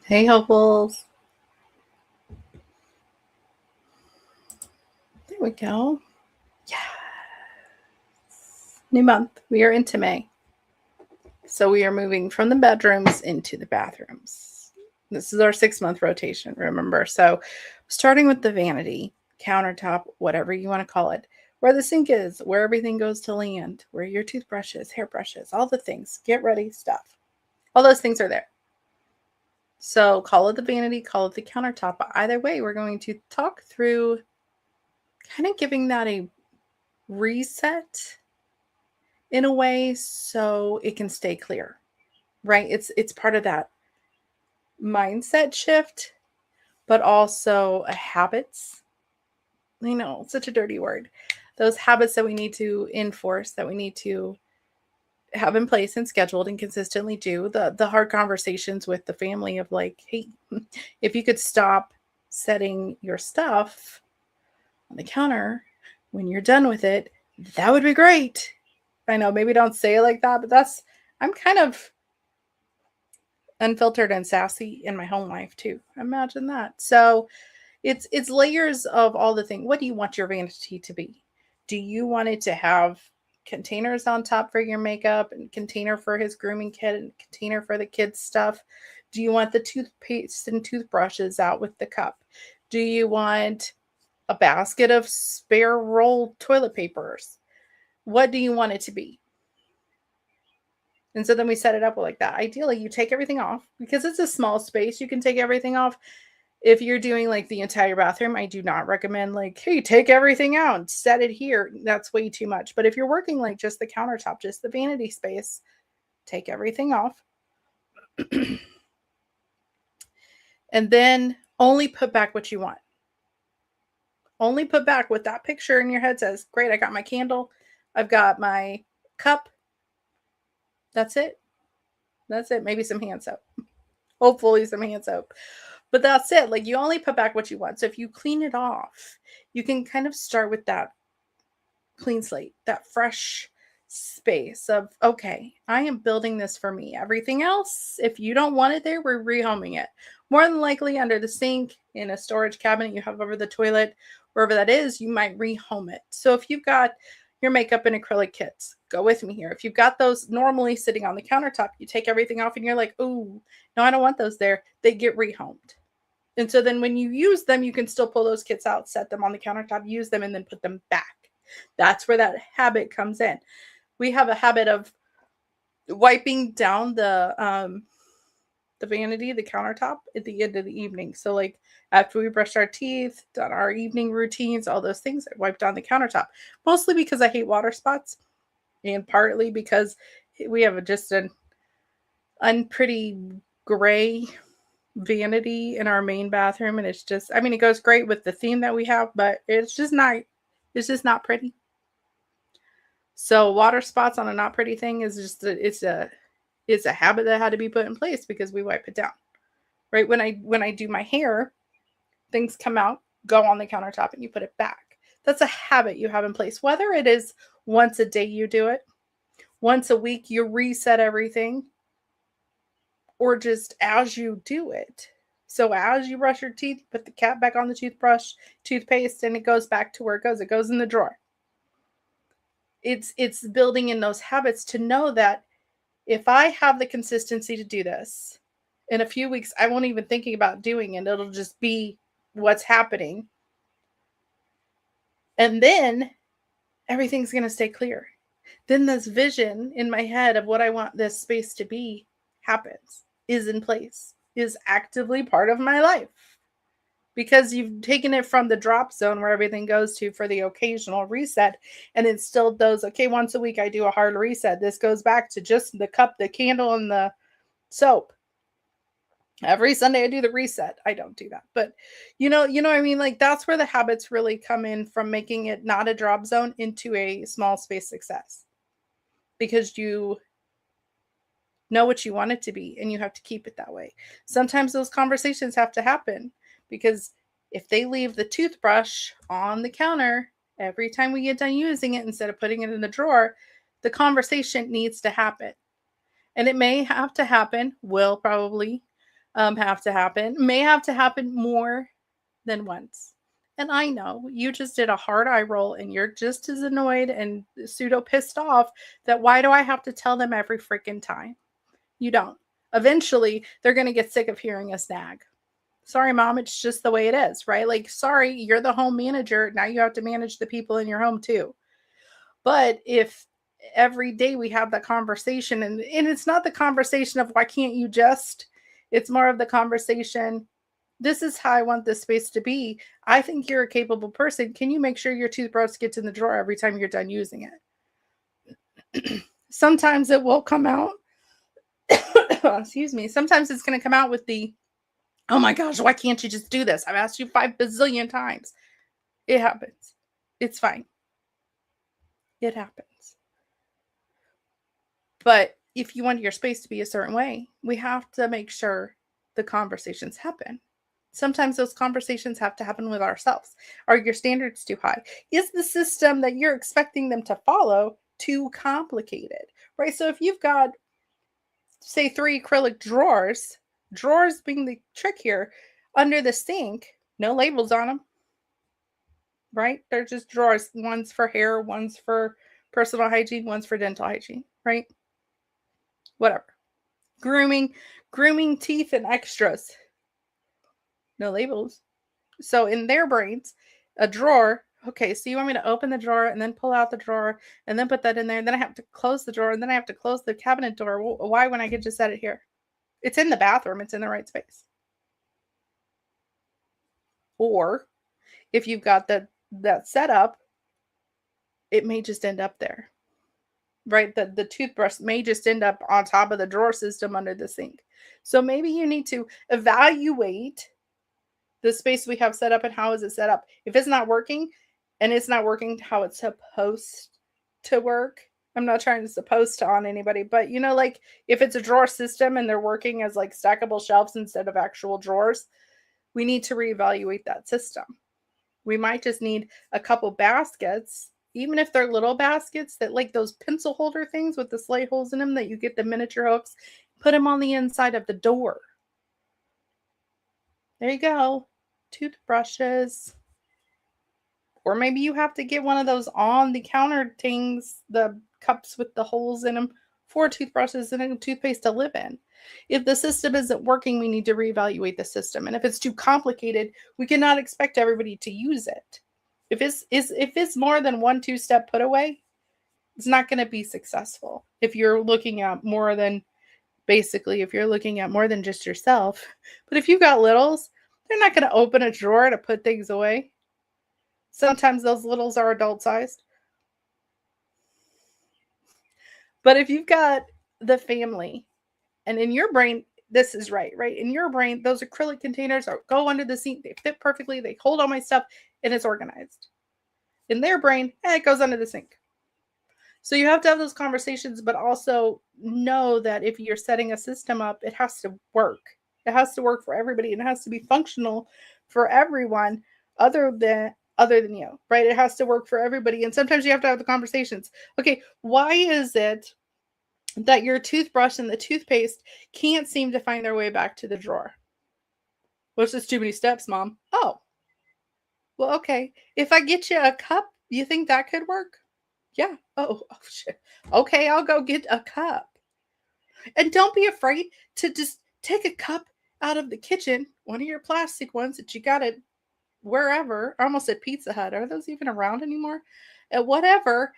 Hey, hopefuls. There we go. Yeah. New month. We are into May. So we are moving from the bedrooms into the bathrooms. This is our 6-month rotation, remember? So starting with the vanity, countertop, whatever you want to call it, where the sink is, where everything goes to land, where your toothbrushes, hairbrushes, all the things, get ready stuff. All those things are there. So call it the vanity, call it the countertop. But either way, we're going to talk through kind of giving that a reset in a way so it can stay clear, right? It's part of that mindset shift, but also a habits. Such a dirty word. Those habits that we need to enforce, that we need to have in place and scheduled and consistently do. The hard conversations with the family of like, hey, if you could stop setting your stuff on the counter when you're done with it, that would be great. I know maybe don't say it like that, but I'm kind of unfiltered and sassy in my home life too. Imagine that. So it's layers of all the things. What do you want your vanity to be? Do you want it to have containers on top for your makeup and container for his grooming kit and container for the kids stuff? Do you want the toothpaste and toothbrushes out with the cup? Do you want a basket of spare roll toilet papers? What do you want it to be? And so then we set it up like that. Ideally, you take everything off because it's a small space. You can take everything off. If you're doing like the entire bathroom, I do not recommend like, hey, take everything out, set it here. That's way too much. But if you're working like just the countertop, just the vanity space, take everything off. And then only put back what you want. Only put back what that picture in your head says. Great, I got my candle. I've got my cup. That's it. That's it. Maybe some hand soap. Hopefully some hand soap. But that's it. Like you only put back what you want. So if you clean it off, you can kind of start with that clean slate, that fresh space of, okay, I am building this for me. Everything else, if you don't want it there, we're rehoming it. More than likely under the sink, in a storage cabinet you have over the toilet, wherever that is, you might rehome it. So if you've got your makeup and acrylic kits, go with me here. If you've got those normally sitting on the countertop, you take everything off and you're like, oh, no, I don't want those there. They get rehomed. And so then when you use them, you can still pull those kits out, set them on the countertop, use them, and then put them back. That's where that habit comes in. We have a habit of wiping down the vanity, the countertop at the end of the evening. So like after we brushed our teeth, done our evening routines, all those things, I wiped down the countertop. Mostly because I hate water spots, and partly because we have just an unpretty gray vanity in our main bathroom, and it's just, I mean, it goes great with the theme that we have, but it's just not pretty. So water spots on a not pretty thing is just it's a habit that had to be put in place because we wipe it down. Right? When I do my hair, things come out, go on the countertop, and you put it back. That's a habit you have in place. Whether it is once a day you do it, once a week you reset everything, or just as you do it. So as you brush your teeth, put the cap back on the toothbrush, toothpaste, and it goes back to where it goes. It goes in the drawer. It's building in those habits to know that if I have the consistency to do this, in a few weeks I won't even thinking about doing it. It'll just be what's happening. And then everything's going to stay clear. Then this vision in my head of what I want this space to be happens, is in place, is actively part of my life. Because you've taken it from the drop zone where everything goes to for the occasional reset and instilled those, okay, once a week I do a hard reset. This goes back to just the cup, the candle, and the soap. Every Sunday I do the reset. I don't do that. But you know what I mean? Like that's where the habits really come in, from making it not a drop zone into a small space success. Because you know what you want it to be and you have to keep it that way. Sometimes those conversations have to happen because if they leave the toothbrush on the counter every time we get done using it instead of putting it in the drawer, the conversation needs to happen. And it may have to happen, will probably, have to happen. May have to happen more than once. And I know you just did a hard eye roll and you're just as annoyed and pseudo pissed off that why do I have to tell them every freaking time? You don't. Eventually, they're going to get sick of hearing us nag. Sorry, mom, it's just the way it is, right? Like, sorry, you're the home manager. Now you have to manage the people in your home too. But if every day we have that conversation, and it's not the conversation of why can't you just, it's more of the conversation, this is how I want this space to be. I think you're a capable person. Can you make sure your toothbrush gets in the drawer every time you're done using it? Sometimes it will come out. Excuse me. Sometimes it's going to come out with the, oh my gosh, why can't you just do this? I've asked you 5 bazillion times. It happens. It's fine. It happens. But if you want your space to be a certain way, we have to make sure the conversations happen. Sometimes those conversations have to happen with ourselves. Are your standards too high? Is the system that you're expecting them to follow too complicated? Right? So if you've got, say, 3 acrylic drawers being the trick here, under the sink, no labels on them, right? They're just drawers. One's for hair, one's for personal hygiene, one's for dental hygiene, right? Whatever. Grooming, teeth, and extras. No labels. So in their brains, a drawer, okay, so you want me to open the drawer and then pull out the drawer and then put that in there, and then I have to close the drawer and then I have to close the cabinet door. Why when I could just set it here? It's in the bathroom. It's in the right space. Or if you've got that setup, it may just end up there, right? The toothbrush may just end up on top of the drawer system under the sink. So maybe you need to evaluate the space we have set up and how is it set up. If it's not working and it's not working how it's supposed to work, I'm not trying to supposed to on anybody, but like if it's a drawer system and they're working as like stackable shelves instead of actual drawers, we need to reevaluate that system. We might just need a couple baskets, even if they're little baskets that like those pencil holder things with the slate holes in them that you get the miniature hooks, put them on the inside of the door. There you go. Toothbrushes. Or maybe you have to get one of those on the counter things, the cups with the holes in them for toothbrushes and a toothpaste to live in. If the system isn't working, we need to reevaluate the system. And if it's too complicated, we cannot expect everybody to use it. If it's more than 1 2-step put away, it's not going to be successful. If you're looking at more than if you're looking at more than just yourself. But if you've got littles, they're not going to open a drawer to put things away. Sometimes those littles are adult sized. But if you've got the family, and in your brain, this is right? In your brain, those acrylic containers go under the sink. They fit perfectly. They hold all my stuff and it's organized. In their brain, it goes under the sink. So you have to have those conversations, but also know that if you're setting a system up, it has to work. It has to work for everybody. And it has to be functional for everyone other than you, right? It has to work for everybody. And sometimes you have to have the conversations. Okay, why is it that your toothbrush and the toothpaste can't seem to find their way back to the drawer? Well, it's just too many steps, Mom. Oh, well, okay. If I get you a cup, you think that could work? Yeah. Oh, shit. Okay, I'll go get a cup. And don't be afraid to just take a cup out of the kitchen, one of your plastic ones that you got it wherever, almost at Pizza Hut. Are those even around anymore? At whatever,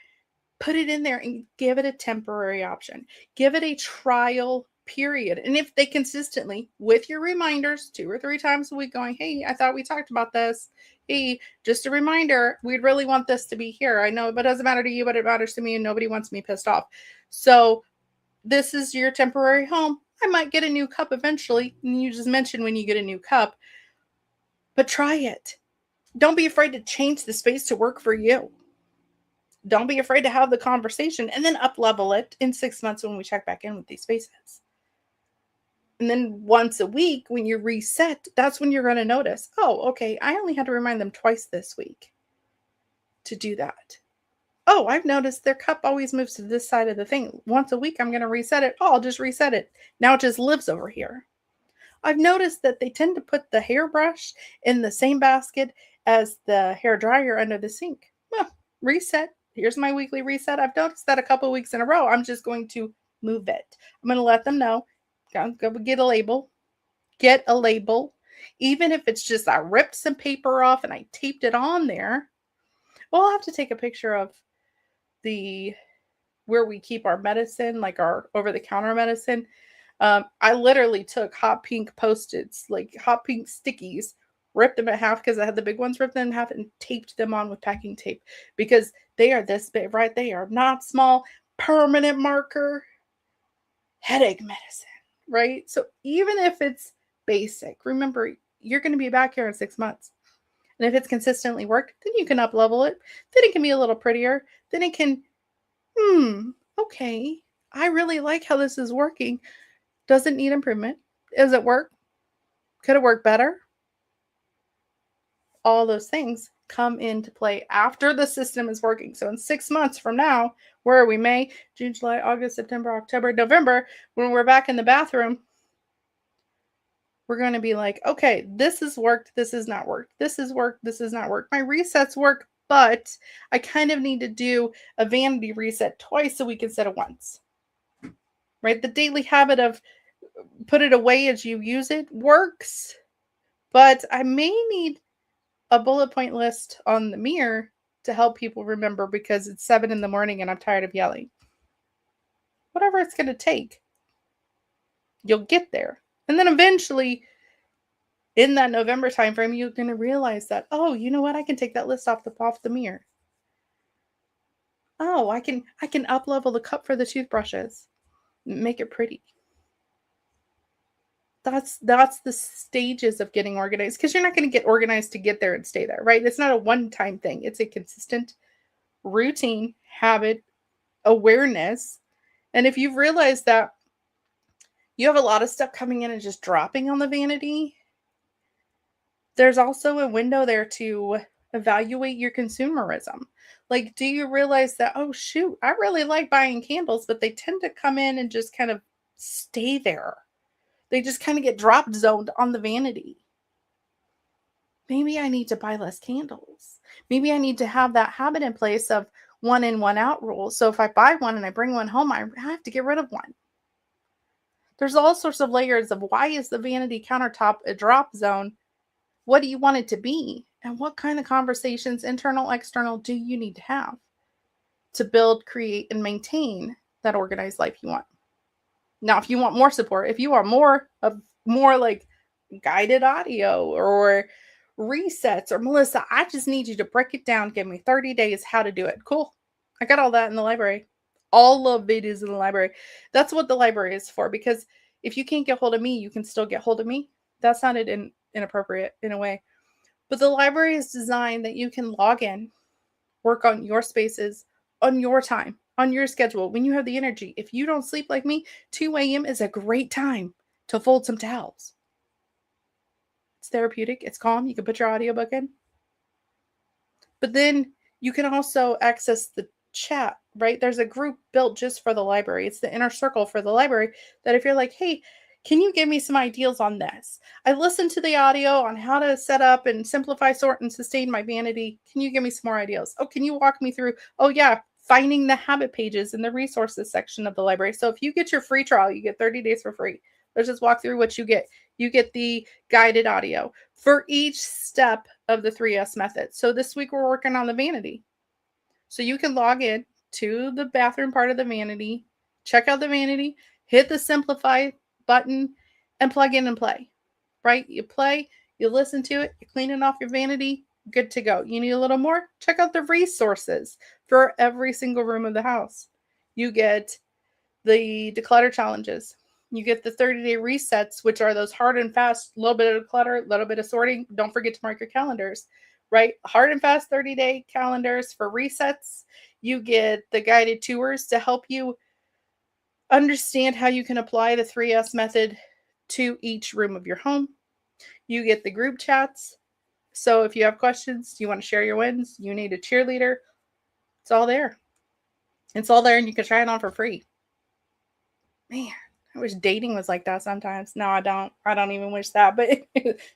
put it in there and give it a temporary option. Give it a trial period. And if they consistently, with your reminders 2 or 3 times a week going, hey, I thought we talked about this. Hey, just a reminder, we'd really want this to be here. I know it doesn't matter to you, but it matters to me and nobody wants me pissed off. So this is your temporary home. I might get a new cup eventually. And you just mentioned when you get a new cup, but try it. Don't be afraid to change the space to work for you. Don't be afraid to have the conversation and then up level it in 6 months when we check back in with these spaces. And then once a week when you reset, that's when you're going to notice, oh, okay, I only had to remind them twice this week to do that. Oh, I've noticed their cup always moves to this side of the thing. Once a week, I'm going to reset it. Oh, I'll just reset it. Now it just lives over here. I've noticed that they tend to put the hairbrush in the same basket as the hair dryer under the sink. Well, reset. Here's my weekly reset. I've noticed that a couple weeks in a row. I'm just going to move it. I'm going to let them know. Go get a label. Get a label. Even if it's just I ripped some paper off and I taped it on there. Well, I'll have to take a picture of the where we keep our medicine, like our over-the-counter medicine. I literally took hot pink Post-its, like hot pink stickies, ripped them in half because I had the big ones ripped in half and taped them on with packing tape because they are this big, right? They are not small. Permanent marker, headache medicine, right? So even if it's basic, remember, you're going to be back here in 6 months. And if it's consistently worked, then you can up level it. Then it can be a little prettier. Then it can, okay, I really like how this is working. Does it need improvement? Does it work? Could it work better? All those things come into play after the system is working. So in 6 months from now, where are we? May, June, July, August, September, October, November, when we're back in the bathroom, we're going to be like, okay, this has worked. This has not worked. This has worked. This has not worked. My resets work, but I kind of need to do a vanity reset twice a week instead of once. Right? The daily habit of put it away as you use it works, but I may need a bullet point list on the mirror to help people remember because it's 7 in the morning and I'm tired of yelling. Whatever it's going to take, you'll get there. And then eventually, in that November timeframe, you're going to realize that, oh, you know what? I can take that list off the mirror. Oh, I can up level the cup for the toothbrushes, make it pretty. That's the stages of getting organized, because you're not going to get organized to get there and stay there, right? It's not a one-time thing. It's a consistent routine, habit, awareness. And if you've realized that you have a lot of stuff coming in and just dropping on the vanity, there's also a window there to evaluate your consumerism. Like, do you realize that, oh, shoot, I really like buying candles, but they tend to come in and just kind of stay there. They just kind of get drop zoned on the vanity. Maybe I need to buy less candles. Maybe I need to have that habit in place of 1 in, 1 out rule. So if I buy one and I bring one home, I have to get rid of one. There's all sorts of layers of why is the vanity countertop a drop zone? What do you want it to be? And what kind of conversations, internal, external, do you need to have to build, create, and maintain that organized life you want? Now, if you want more support, if you want more like guided audio or resets, or Melissa, I just need you to break it down. Give me 30 days how to do it. Cool. I got all that in the library. All of it is in the library. That's what the library is for, because if you can't get hold of me, you can still get hold of me. That sounded inappropriate in a way. But the library is designed that you can log in, work on your spaces, on your time, on your schedule, when you have the energy. If you don't sleep like me, 2 a.m. is a great time to fold some towels. It's therapeutic. It's calm. You can put your audiobook in. But then you can also access the chat, right? There's a group built just for the library. It's the inner circle for the library that if you're like, hey, can you give me some ideas on this? I listened to the audio on how to set up and simplify, sort, and sustain my vanity. Can you give me some more ideas? Oh, can you walk me through? Oh, yeah, finding the habit pages in the resources section of the library. So if you get your free trial, you get 30 days for free. Let's just walk through what you get. You get the guided audio for each step of the 3S method. So this week we're working on the vanity. So you can log in to the bathroom part of the vanity, check out the vanity, hit the simplify button, and plug in and play, right? You play, you listen to it, you're cleaning off your vanity, good to go. You need a little more? Check out the resources for every single room of the house. You get the declutter challenges. You get the 30-day resets, which are those hard and fast, little bit of clutter, a little bit of sorting. Don't forget to mark your calendars, right? Hard and fast 30-day calendars for resets. You get the guided tours to help you understand how you can apply the 3S method to each room of your home. You get the group chats. So if you have questions, you want to share your wins, you need a cheerleader, it's all there. It's all there and you can try it on for free. Man, I wish dating was like that sometimes. No, I don't. I don't even wish that. But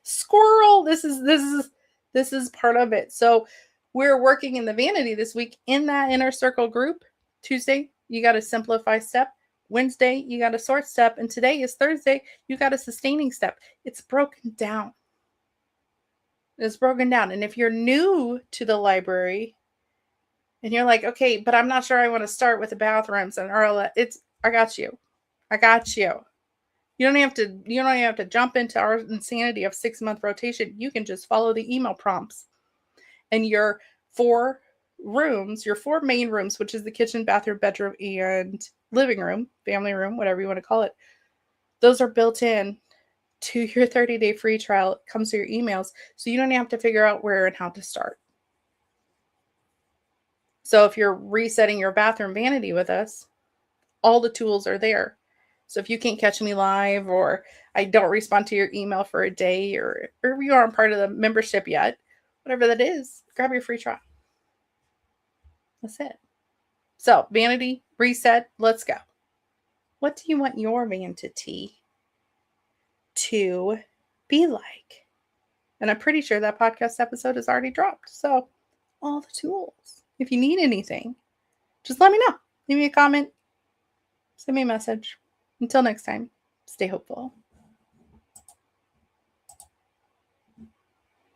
squirrel, this is part of it. So we're working in the vanity this week in that inner circle group. Tuesday, you got a simplify step. Wednesday, you got a sort step. And today is Thursday, you got a sustaining step. It's broken down. It's broken down. And if you're new to the library and you're like, okay, but I'm not sure I want to start with the bathrooms and Arla, I got you. I got you. You don't have to jump into our insanity of 6-month rotation. You can just follow the email prompts. And your 4 rooms, your 4 main rooms, which is the kitchen, bathroom, bedroom, and living room, family room, whatever you want to call it, those are built in to your 30-day free trial. It comes to your emails, so you don't have to figure out where and how to start. So if you're resetting your bathroom vanity with us, all the tools are there. So if you can't catch me live, or I don't respond to your email for a day, or you aren't part of the membership yet, whatever that is, grab your free trial. That's it. So vanity, reset, let's go. What do you want your vanity to be like? And I'm pretty sure that podcast episode is already dropped. So all the tools. If you need anything, just let me know. Leave me a comment. Send me a message. Until next time, stay hopeful.